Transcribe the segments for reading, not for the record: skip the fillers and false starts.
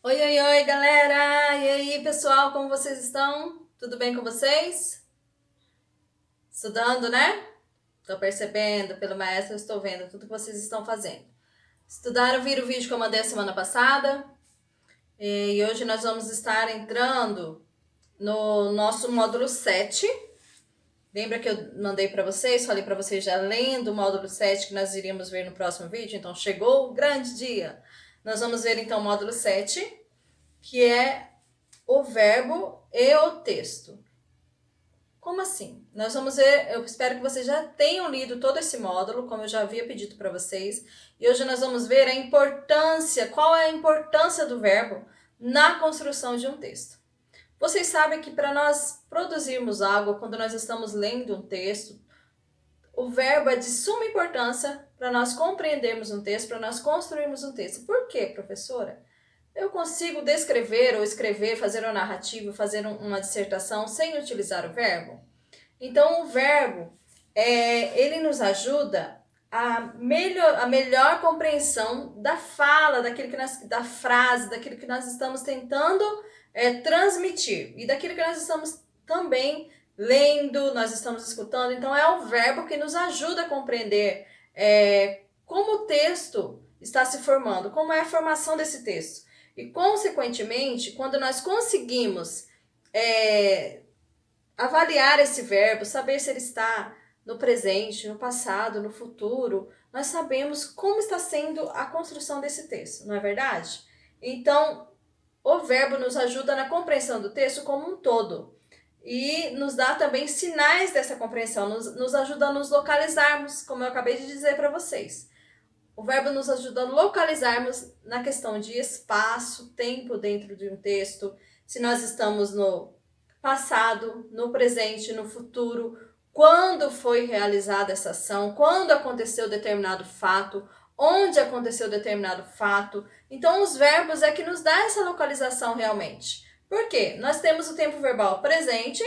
Oi, oi, oi, galera! E aí, pessoal, como vocês estão? Tudo bem com vocês? Estudando, né? Tô percebendo, pelo maestro, eu estou vendo tudo que vocês estão fazendo. Estudaram, viram o vídeo que eu mandei a semana passada? E hoje nós vamos estar entrando no nosso módulo 7. Lembra que eu mandei para vocês? Falei para vocês já lendo o módulo 7 que nós iríamos ver no próximo vídeo? Então chegou o grande dia! Nós vamos ver então o módulo 7, que é o verbo e o texto. Como assim? Nós vamos ver, eu espero que vocês já tenham lido todo esse módulo, como eu já havia pedido para vocês. E hoje nós vamos ver a importância, qual é a importância do verbo na construção de um texto. Vocês sabem que para nós produzirmos algo, quando nós estamos lendo um texto, o verbo é de suma importância para nós compreendermos um texto, para nós construirmos um texto. Por quê, professora? Eu consigo descrever ou escrever, fazer uma narrativa, fazer uma dissertação sem utilizar o verbo? Então, o verbo, ele nos ajuda a melhor compreensão da fala, da frase, daquilo que nós estamos tentando transmitir e daquilo que nós estamos também lendo, nós estamos escutando. Então, é o verbo que nos ajuda a compreender como o texto está se formando, como é a formação desse texto. E, consequentemente, quando nós conseguimos avaliar esse verbo, saber se ele está no presente, no passado, no futuro, nós sabemos como está sendo a construção desse texto, não é verdade? Então, o verbo nos ajuda na compreensão do texto como um todo e nos dá também sinais dessa compreensão, nos ajuda a nos localizarmos, como eu acabei de dizer para vocês. O verbo nos ajuda a localizarmos na questão de espaço, tempo dentro de um texto, se nós estamos no passado, no presente, no futuro, quando foi realizada essa ação, quando aconteceu determinado fato, onde aconteceu determinado fato. Então, os verbos é que nos dá essa localização realmente. Por quê? Nós temos o tempo verbal presente,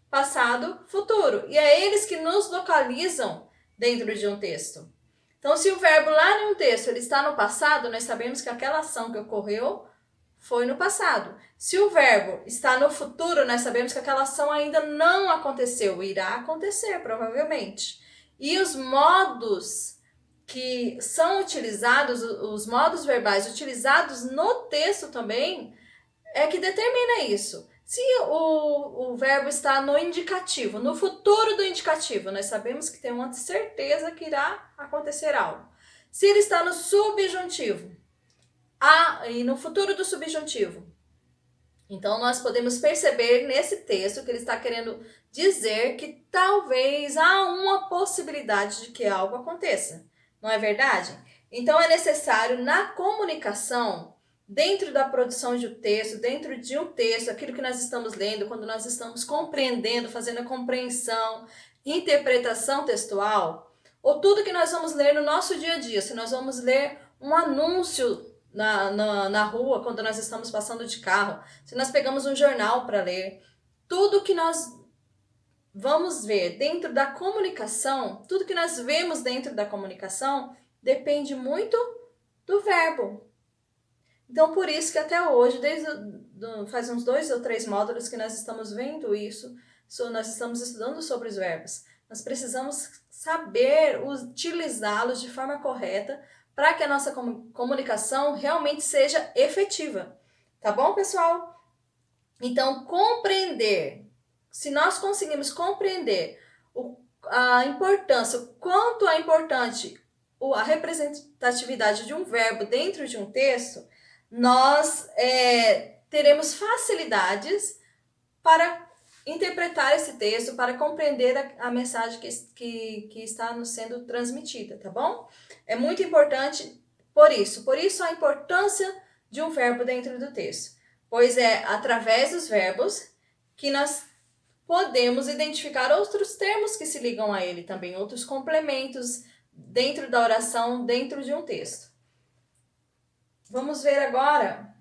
passado, futuro. E é eles que nos localizam dentro de um texto. Então, se o verbo lá em um texto ele está no passado, nós sabemos que aquela ação que ocorreu foi no passado. Se o verbo está no futuro, nós sabemos que aquela ação ainda não aconteceu, irá acontecer, provavelmente. E os modos que são utilizados, os modos verbais utilizados no texto também, é que determina isso. Se o verbo está no indicativo, no futuro do indicativo, nós sabemos que tem uma certeza que irá acontecer algo. Se ele está no subjuntivo, e no futuro do subjuntivo, então nós podemos perceber nesse texto que ele está querendo dizer que talvez há uma possibilidade de que algo aconteça. Não é verdade? Então é necessário na comunicação, dentro da produção de um texto, dentro de um texto, aquilo que nós estamos lendo, quando nós estamos compreendendo, fazendo a compreensão, interpretação textual, ou tudo que nós vamos ler no nosso dia a dia, se nós vamos ler um anúncio na rua, quando nós estamos passando de carro, se nós pegamos um jornal para ler, tudo que nós vamos ver dentro da comunicação, tudo que nós vemos dentro da comunicação, depende muito do verbo. Então, por isso que até hoje, faz uns 2 ou 3 módulos que nós estamos vendo isso, nós estamos estudando sobre os verbos. Nós precisamos saber utilizá-los de forma correta para que a nossa comunicação realmente seja efetiva. Tá bom, pessoal? Então, compreender, se nós conseguimos compreender a importância, o quanto é importante a representatividade de um verbo dentro de um texto, nós teremos facilidades para interpretar esse texto, para compreender a mensagem que está nos sendo transmitida, tá bom? É muito importante por isso a importância de um verbo dentro do texto, pois é através dos verbos que nós podemos identificar outros termos que se ligam a ele também, outros complementos dentro da oração, dentro de um texto. Vamos ver agora,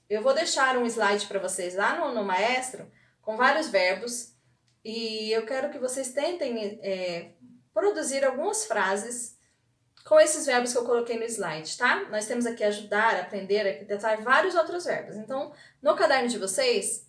eu vou deixar um slide para vocês lá no Maestro, com vários verbos, e eu quero que vocês tentem produzir algumas frases com esses verbos que eu coloquei no slide, tá? Nós temos aqui ajudar, aprender, arquitetar, vários outros verbos. Então, no caderno de vocês,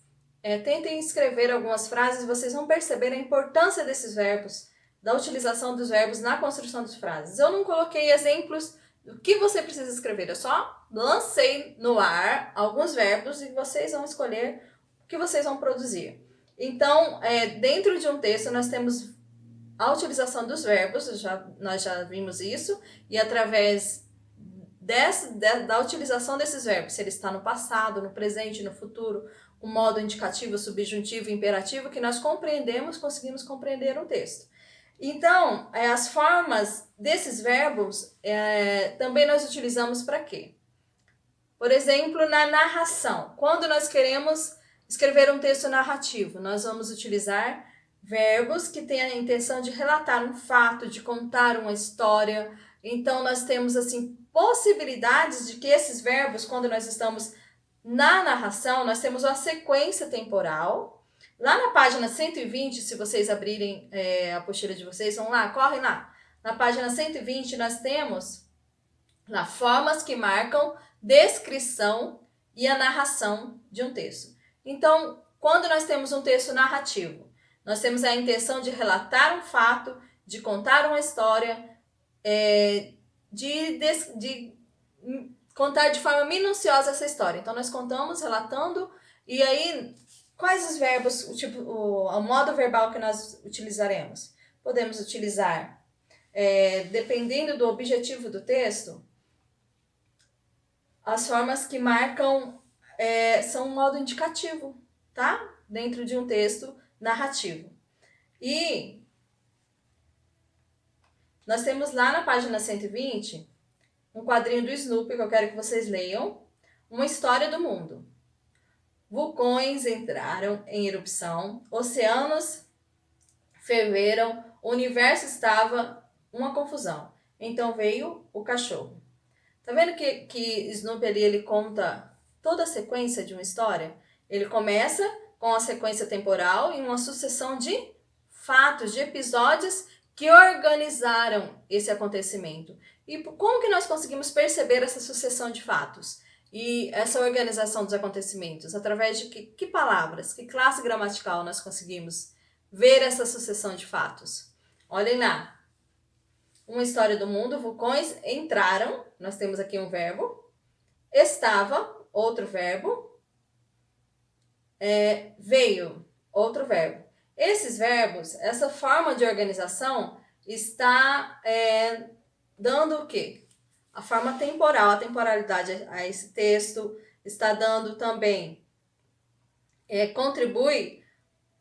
tentem escrever algumas frases e vocês vão perceber a importância desses verbos, da utilização dos verbos na construção de frases. Eu não coloquei exemplos do que você precisa escrever, eu só lancei no ar alguns verbos e vocês vão escolher o que vocês vão produzir. Então, dentro de um texto, nós temos a utilização dos verbos, nós já vimos isso, e através da utilização desses verbos, se ele está no passado, no presente, no futuro, o modo indicativo, subjuntivo, imperativo, que nós conseguimos compreender um texto. Então, as formas desses verbos também nós utilizamos para quê? Por exemplo, na narração. Quando nós queremos escrever um texto narrativo, nós vamos utilizar verbos que têm a intenção de relatar um fato, de contar uma história. Então, nós temos, assim, possibilidades de que esses verbos, quando nós estamos na narração, nós temos uma sequência temporal. Lá na página 120, se vocês abrirem a apostila de vocês, vão lá, correm lá. Na página 120, nós temos lá formas que marcam descrição e a narração de um texto. Então, quando nós temos um texto narrativo, nós temos a intenção de relatar um fato, de contar uma história, de contar de forma minuciosa essa história. Então, nós contamos, relatando, e aí, quais os verbos, o modo verbal que nós utilizaremos? Podemos utilizar, dependendo do objetivo do texto, as formas que marcam são um modo indicativo, tá? Dentro de um texto narrativo. E nós temos lá na página 120 um quadrinho do Snoopy que eu quero que vocês leiam. Uma história do mundo. Vulcões entraram em erupção, oceanos ferveram, o universo estava uma confusão. Então veio o cachorro. Tá vendo que Snoopy ali, ele conta toda a sequência de uma história? Ele começa com a sequência temporal e uma sucessão de fatos, de episódios que organizaram esse acontecimento. E como que nós conseguimos perceber essa sucessão de fatos e essa organização dos acontecimentos? Através de que palavras, que classe gramatical nós conseguimos ver essa sucessão de fatos? Olhem lá. Uma história do mundo, vulcões entraram, nós temos aqui um verbo. Estava, outro verbo. Veio, outro verbo. Esses verbos, essa forma de organização está dando o quê? A forma temporal, a temporalidade a esse texto, está dando também, contribui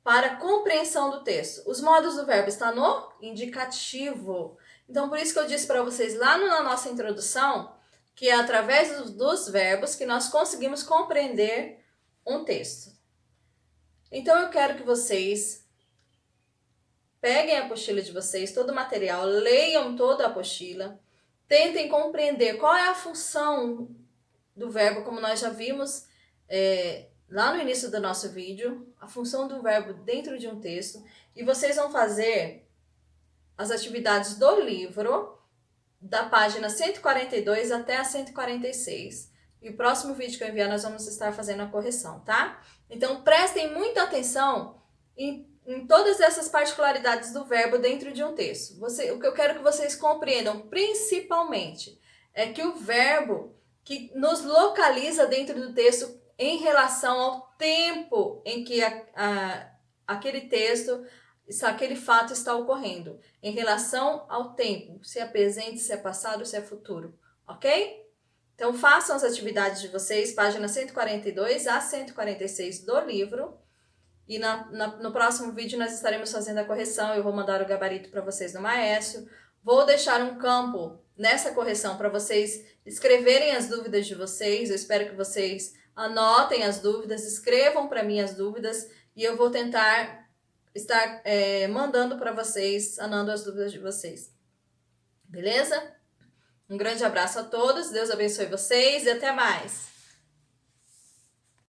para a compreensão do texto. Os modos do verbo estão no indicativo. Então, por isso que eu disse para vocês lá na nossa introdução, que é através dos verbos que nós conseguimos compreender um texto. Então, eu quero que vocês peguem a apostila de vocês, todo o material, leiam toda a apostila, tentem compreender qual é a função do verbo, como nós já vimos lá no início do nosso vídeo, a função do verbo dentro de um texto, e vocês vão fazer as atividades do livro, da página 142 até a 146. E o próximo vídeo que eu enviar, nós vamos estar fazendo a correção, tá? Então, prestem muita atenção em todas essas particularidades do verbo dentro de um texto. O que eu quero que vocês compreendam, principalmente, é que o verbo que nos localiza dentro do texto em relação ao tempo em que aquele texto, aquele fato está ocorrendo, em relação ao tempo, se é presente, se é passado, se é futuro, ok? Então, façam as atividades de vocês, página 142 a 146 do livro, e no próximo vídeo nós estaremos fazendo a correção. Eu vou mandar o gabarito para vocês no Maestro, vou deixar um campo nessa correção para vocês escreverem as dúvidas de vocês. Eu espero que vocês anotem as dúvidas, escrevam para mim as dúvidas, e eu vou tentar estar mandando para vocês, sanando as dúvidas de vocês. Beleza? Um grande abraço a todos, Deus abençoe vocês e até mais!